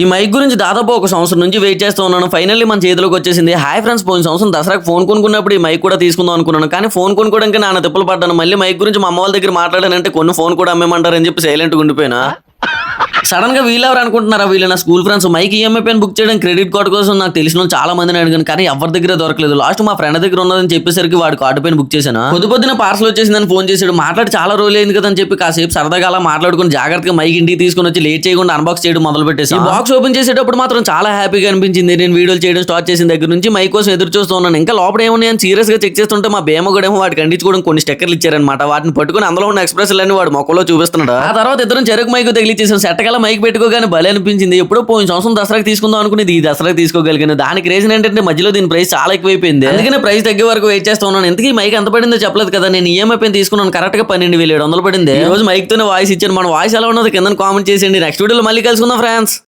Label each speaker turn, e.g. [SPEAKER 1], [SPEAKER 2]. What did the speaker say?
[SPEAKER 1] ఈ మైక్ గురించి దాదాపు ఒక సంవత్సరం నుంచి వెయిట్ చేస్తూ ఉన్నాను. ఫైనల్లీ మన చేతిలోకి వచ్చేసింది. హాయ్ ఫ్రెండ్స్, పోయిన సంవత్సరం దసరాకు ఫోన్ కొనుక్కున్నప్పుడు ఈ మైక్ కూడా తీసుకుందాం అనుకున్నాను. కానీ ఫోన్ కొనుక్కోవడానికి నాన్న తిప్పలు పడ్డాను. మళ్ళీ మైక్ గురించి మా అమ్మ వాళ్ళ దగ్గర మాట్లాడానంటే కొన్ని ఫోన్ కూడా అమ్మేమంటారని చెప్పి సైలెంట్గా ఉండిపోయినా. సడన్ గా వీళ్ళెవరు అనుకుంటున్నారా? వీళ్ళు నా స్కూల్ ఫ్రెండ్స్. మైక్ ఈఎంఐ పైన బుక్ చేయడం క్రెడిట్ కార్డు కోసం నాకు తెలిసిన చాలా మందిని అడిగాను, కానీ ఎవరి దగ్గర దొరకలేదు. లాస్ట్ మా ఫ్రెండ్ దగ్గర ఉన్నదని చెప్పేసరికి వాడి కార్డు పైన బుక్ చేశాను. పొద్దున పార్సల్ వచ్చేసిందని ఫోన్ చేశాడు. మాట్లాడి చాలా రోజులు అయింది కదా అని చెప్పి కాసేపు సరదాగా అలా మాట్లాడుకుని జాగ్రత్తగా మైక్ ఇంటికి తీసుకుని వచ్చి లేట్ చేయకుండా అన్బాక్స్ చేయడం మొదలు పెట్టేసి ఈ బాక్స్ ఓపెన్ చేసేటప్పుడు మాత్రం చాలా హ్యాపీగా అనిపించింది. నేను వీడియోలు చేయడం స్టార్ట్ చేసిన దగ్గర నుంచి మైక్ కోసం ఎదురు చూస్తూ ఉన్నాను. ఇంకా లోపల ఏమున్నాయని సీరియస్ గా చెక్ చేస్తుంటే మా బేమ కూడా ఏమో వాటికి అందించుకోవడం కొన్ని స్టిక్కర్లు ఇచ్చారనమాట. వాటిని పట్టుకుని అందులో ఉన్న ఎక్స్ప్రెస్ అన్ని వాడు మొక్కలో చూపిస్తున్నాడు. ఆ తర్వాత ఇద్దరం చెరుకు మైక్ తగిలిచ్చేసాం. సెట్ కల మైక్ పెట్టుకోగానే భలే అనిపించింది. ఎప్పుడో పోయిన సంవత్సరం దసరాకి తీసుకుందాం అనుకునేది ఈ దసరాకి తీసుకోగలిగాను. దానికి రీజన్ ఏంటంటే మధ్యలో దీని ప్రైస్ చాలా ఎక్కువైపోయింది. అందుకనే ప్రైస్ తగ్గే వరకు వెయిట్ చేస్తా ఉన్నాను. ఎంతకీ మైక్ ఎంత పడిందో చెప్పలేదు కదా. నేను ఈఎంఐ పైన తీసుకున్నాను. కరెక్ట్ గా 12,700 పడింది. ఈ రోజు మైక్ తోనే వాయిస్ ఇచ్చాను. మన వాయిస్ ఎలా ఉన్నది కింద కామెంట్ చేసేయండి. నెక్స్ట్ వీడియోలో మళ్ళీ కలుసుకుందాం ఫ్రెండ్స్.